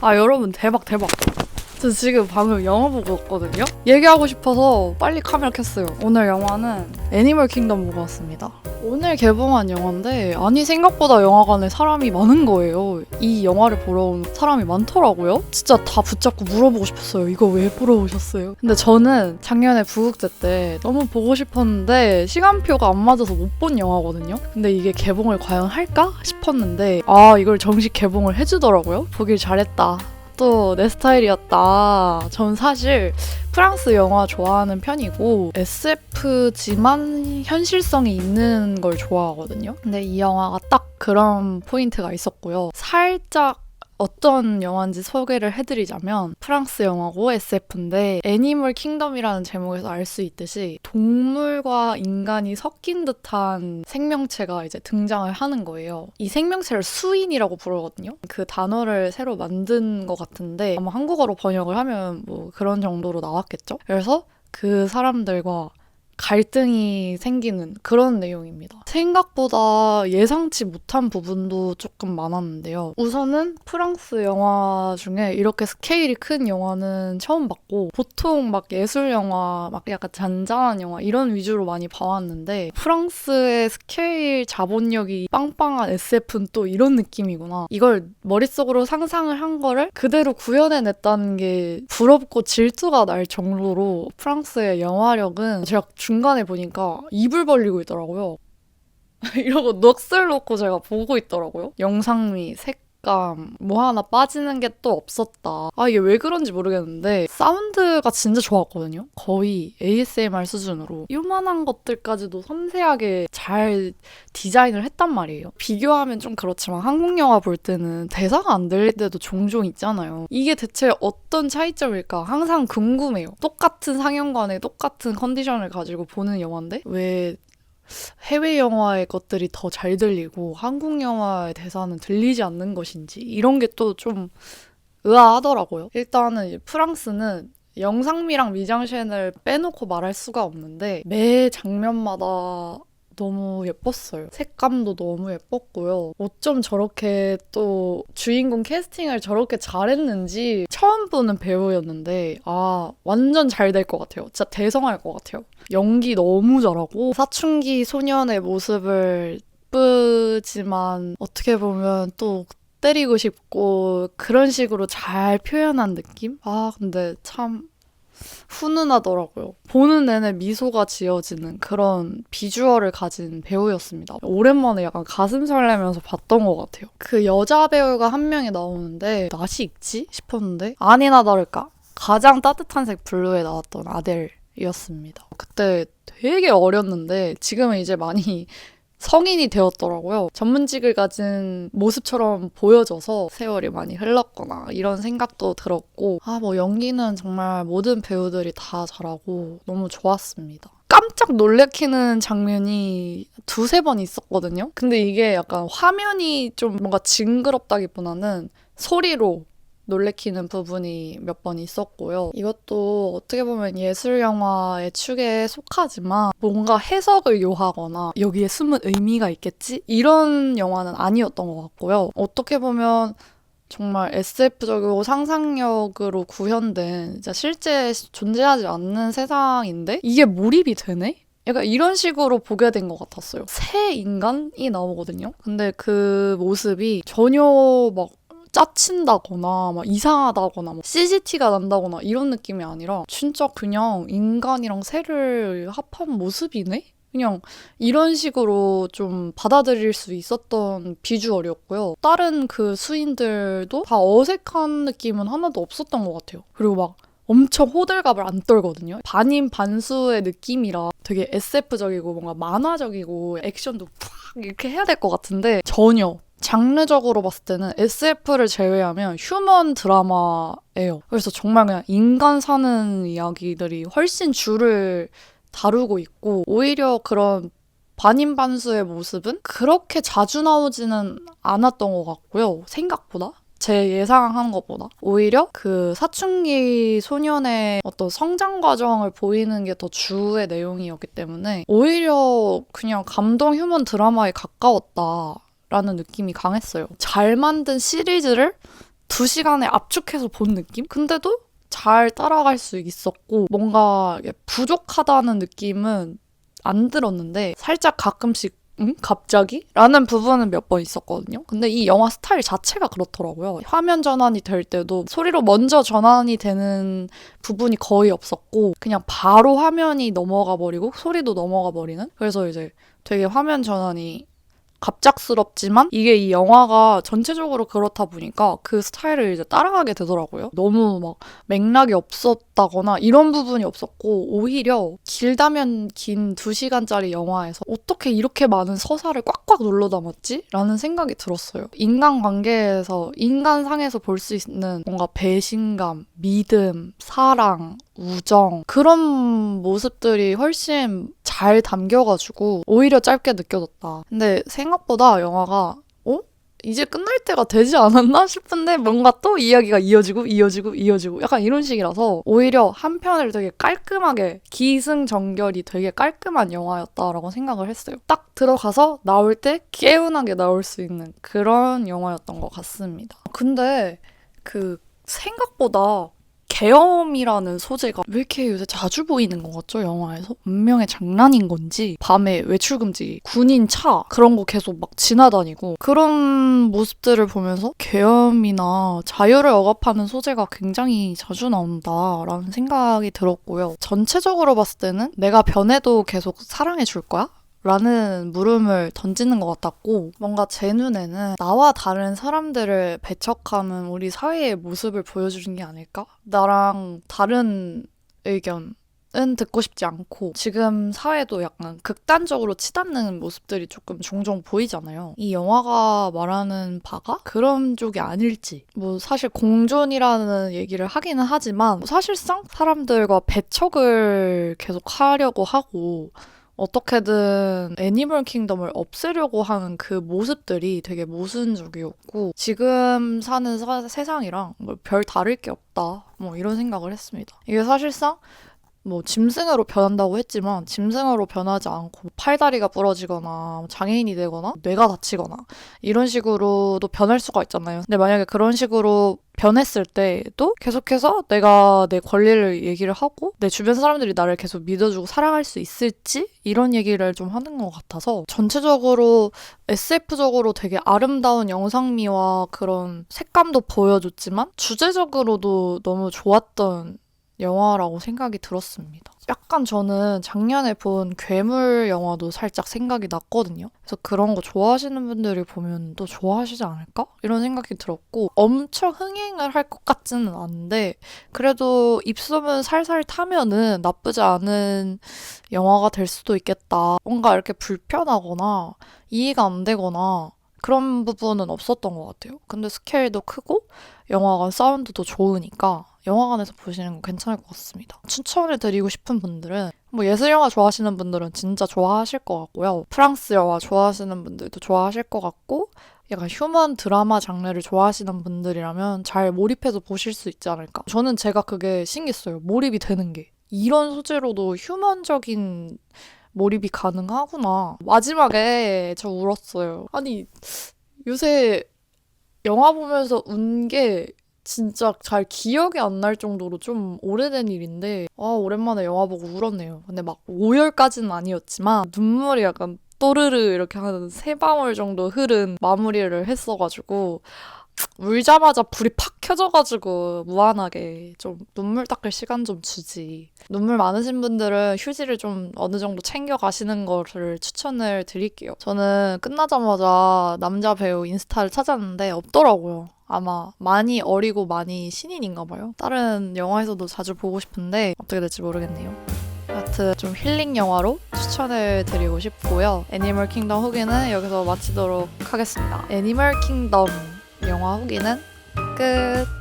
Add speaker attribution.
Speaker 1: 여러분 대박. 저 지금 방금 영화 보고 왔거든요? 얘기하고 싶어서 빨리 카메라 켰어요. 오늘 영화는 애니멀 킹덤 보고 왔습니다. 오늘 개봉한 영화인데 생각보다 영화관에 사람이 많은 거예요. 이 영화를 보러 온 사람이 많더라고요. 진짜 다 붙잡고 물어보고 싶었어요. 이거 왜 보러 오셨어요? 근데 저는 작년에 부국제 때 너무 보고 싶었는데 시간표가 안 맞아서 못 본 영화거든요. 근데 이게 개봉을 과연 할까 싶었는데 이걸 정식 개봉을 해주더라고요. 보길 잘했다. 또 내 스타일이었다. 전 사실 프랑스 영화 좋아하는 편이고 SF지만 현실성이 있는 걸 좋아하거든요. 근데 이 영화가 딱 그런 포인트가 있었고요. 살짝 어떤 영화인지 소개를 해드리자면 프랑스 영화고 SF인데 애니멀 킹덤이라는 제목에서 알 수 있듯이 동물과 인간이 섞인 듯한 생명체가 이제 등장을 하는 거예요. 이 생명체를 수인이라고 부르거든요. 그 단어를 새로 만든 것 같은데 아마 한국어로 번역을 하면 뭐 그런 정도로 나왔겠죠? 그래서 그 사람들과 갈등이 생기는 그런 내용입니다. 생각보다 예상치 못한 부분도 조금 많았는데요. 우선은 프랑스 영화 중에 이렇게 스케일이 큰 영화는 처음 봤고 보통 막 예술 영화, 막 약간 잔잔한 영화 이런 위주로 많이 봐왔는데 프랑스의 스케일 자본력이 빵빵한 SF는 또 이런 느낌이구나. 이걸 머릿속으로 상상을 한 거를 그대로 구현해냈다는 게 부럽고 질투가 날 정도로 프랑스의 영화력은 제가 중간에 보니까 입을 벌리고 있더라고요. 이러고 넋을 놓고 제가 보고 있더라고요. 영상미, 색감, 뭐 하나 빠지는 게 또 없었다. 이게 왜 그런지 모르겠는데 사운드가 진짜 좋았거든요. 거의 ASMR 수준으로. 요만한 것들까지도 섬세하게 잘 디자인을 했단 말이에요. 비교하면 좀 그렇지만 한국 영화 볼 때는 대사가 안 들릴 때도 종종 있잖아요. 이게 대체 어떤 차이점일까 항상 궁금해요. 똑같은 상영관에 똑같은 컨디션을 가지고 보는 영화인데 왜 해외 영화의 것들이 더 잘 들리고 한국 영화의 대사는 들리지 않는 것인지 이런 게 또 좀 의아하더라고요. 일단은 프랑스는 영상미랑 미장센을 빼놓고 말할 수가 없는데 매 장면마다 너무 예뻤어요. 색감도 너무 예뻤고요. 어쩜 저렇게 또 주인공 캐스팅을 저렇게 잘했는지 처음 보는 배우였는데 완전 잘 될 것 같아요. 진짜 대성할 것 같아요. 연기 너무 잘하고 사춘기 소년의 모습을 예쁘지만 어떻게 보면 또 때리고 싶고 그런 식으로 잘 표현한 느낌? 근데 참 훈훈하더라고요. 보는 내내 미소가 지어지는 그런 비주얼을 가진 배우였습니다. 오랜만에 약간 가슴 설레면서 봤던 것 같아요. 그 여자 배우가 한 명이 나오는데 낯이 익지? 싶었는데 아니나 다를까 가장 따뜻한 색 블루에 나왔던 아델이었습니다. 그때 되게 어렸는데 지금은 이제 많이 성인이 되었더라고요. 전문직을 가진 모습처럼 보여져서 세월이 많이 흘렀거나 이런 생각도 들었고 뭐 연기는 정말 모든 배우들이 다 잘하고 너무 좋았습니다. 깜짝 놀래키는 장면이 두세 번 있었거든요. 근데 이게 약간 화면이 좀 뭔가 징그럽다기보다는 소리로 놀래키는 부분이 몇 번 있었고요. 이것도 어떻게 보면 예술 영화의 축에 속하지만 뭔가 해석을 요하거나 여기에 숨은 의미가 있겠지? 이런 영화는 아니었던 것 같고요. 어떻게 보면 정말 SF적이고 상상력으로 구현된 진짜 실제 존재하지 않는 세상인데 이게 몰입이 되네? 약간 이런 식으로 보게 된 것 같았어요. 새 인간이 나오거든요. 근데 그 모습이 전혀 막 짜친다거나 막 이상하다거나 막 CGT가 난다거나 이런 느낌이 아니라 진짜 그냥 인간이랑 새를 합한 모습이네? 그냥 이런 식으로 좀 받아들일 수 있었던 비주얼이었고요. 다른 그 수인들도 다 어색한 느낌은 하나도 없었던 것 같아요. 그리고 막 엄청 호들갑을 안 떨거든요. 반인 반수의 느낌이라 되게 SF적이고 뭔가 만화적이고 액션도 팍 이렇게 해야 될 것 같은데 전혀 장르적으로 봤을 때는 SF를 제외하면 휴먼 드라마예요. 그래서 정말 그냥 인간 사는 이야기들이 훨씬 줄을 다루고 있고 오히려 그런 반인반수의 모습은 그렇게 자주 나오지는 않았던 것 같고요. 생각보다. 제 예상한 것보다 오히려 그 사춘기 소년의 어떤 성장 과정을 보이는 게 더 주의 내용이었기 때문에 오히려 그냥 감동 휴먼 드라마에 가까웠다 라는 느낌이 강했어요. 잘 만든 시리즈를 2시간에 압축해서 본 느낌? 근데도 잘 따라갈 수 있었고 뭔가 부족하다는 느낌은 안 들었는데 살짝 가끔씩 응? 갑자기? 라는 부분은 몇 번 있었거든요. 근데 이 영화 스타일 자체가 그렇더라고요. 화면 전환이 될 때도 소리로 먼저 전환이 되는 부분이 거의 없었고 그냥 바로 화면이 넘어가 버리고 소리도 넘어가 버리는? 그래서 이제 되게 화면 전환이 갑작스럽지만 이게 이 영화가 전체적으로 그렇다 보니까 그 스타일을 이제 따라가게 되더라고요. 너무 막 맥락이 없었다거나 이런 부분이 없었고 오히려 길다면 긴 2시간짜리 영화에서 어떻게 이렇게 많은 서사를 꽉꽉 눌러 담았지? 라는 생각이 들었어요. 인간관계에서 인간상에서 볼 수 있는 뭔가 배신감, 믿음, 사랑, 우정 그런 모습들이 훨씬 잘 담겨가지고 오히려 짧게 느껴졌다. 근데 생각보다 영화가 이제 끝날 때가 되지 않았나 싶은데 뭔가 또 이야기가 이어지고 약간 이런 식이라서 오히려 한 편을 되게 깔끔하게 기승전결이 되게 깔끔한 영화였다라고 생각을 했어요. 딱 들어가서 나올 때 개운하게 나올 수 있는 그런 영화였던 것 같습니다. 근데 생각보다 계엄이라는 소재가 왜 이렇게 요새 자주 보이는 것 같죠? 영화에서? 운명의 장난인 건지 밤에 외출금지, 군인 차 그런 거 계속 막 지나다니고 그런 모습들을 보면서 계엄이나 자유를 억압하는 소재가 굉장히 자주 나온다라는 생각이 들었고요. 전체적으로 봤을 때는 내가 변해도 계속 사랑해 줄 거야? 라는 물음을 던지는 것 같았고 뭔가 제 눈에는 나와 다른 사람들을 배척하는 우리 사회의 모습을 보여주는 게 아닐까? 나랑 다른 의견은 듣고 싶지 않고 지금 사회도 약간 극단적으로 치닫는 모습들이 조금 종종 보이잖아요. 이 영화가 말하는 바가 그런 쪽이 아닐지 뭐 사실 공존이라는 얘기를 하기는 하지만 사실상 사람들과 배척을 계속 하려고 하고 어떻게든 애니멀 킹덤을 없애려고 하는 그 모습들이 되게 모순적이었고 지금 사는 세상이랑 별 다를 게 없다 뭐 이런 생각을 했습니다. 이게 사실상 뭐 짐승으로 변한다고 했지만 짐승으로 변하지 않고 팔다리가 부러지거나 장애인이 되거나 뇌가 다치거나 이런 식으로도 변할 수가 있잖아요. 근데 만약에 그런 식으로 변했을 때도 계속해서 내가 내 권리를 얘기를 하고 내 주변 사람들이 나를 계속 믿어주고 사랑할 수 있을지 이런 얘기를 좀 하는 것 같아서 전체적으로 SF적으로 되게 아름다운 영상미와 그런 색감도 보여줬지만 주제적으로도 너무 좋았던 영화라고 생각이 들었습니다. 약간 저는 작년에 본 괴물 영화도 살짝 생각이 났거든요. 그래서 그런 거 좋아하시는 분들이 보면 또 좋아하시지 않을까? 이런 생각이 들었고 엄청 흥행을 할 것 같지는 않은데 그래도 입소문 살살 타면은 나쁘지 않은 영화가 될 수도 있겠다. 뭔가 이렇게 불편하거나 이해가 안 되거나 그런 부분은 없었던 것 같아요. 근데 스케일도 크고 영화관 사운드도 좋으니까 영화관에서 보시는 거 괜찮을 것 같습니다. 추천을 드리고 싶은 분들은 뭐 예술영화 좋아하시는 분들은 진짜 좋아하실 것 같고요. 프랑스 영화 좋아하시는 분들도 좋아하실 것 같고 약간 휴먼 드라마 장르를 좋아하시는 분들이라면 잘 몰입해서 보실 수 있지 않을까. 저는 제가 그게 신기했어요. 몰입이 되는 게. 이런 소재로도 휴먼적인 몰입이 가능하구나. 마지막에 저 울었어요. 아니 요새 영화 보면서 운 게 진짜 잘 기억이 안 날 정도로 좀 오래된 일인데 오랜만에 영화 보고 울었네요. 근데 막 오열까지는 아니었지만 눈물이 약간 또르르 이렇게 한 3방울 정도 흐른 마무리를 했어가지고 울자마자 불이 팍 켜져가지고 무한하게 좀 눈물 닦을 시간 좀 주지. 눈물 많으신 분들은 휴지를 좀 어느 정도 챙겨 가시는 거를 추천을 드릴게요. 저는 끝나자마자 남자 배우 인스타를 찾았는데 없더라고요. 아마 많이 어리고 많이 신인인가 봐요. 다른 영화에서도 자주 보고 싶은데 어떻게 될지 모르겠네요. 하여튼 좀 힐링 영화로 추천을 드리고 싶고요. 애니멀 킹덤 후기는 여기서 마치도록 하겠습니다. 애니멀 킹덤 영화 후기는 끝!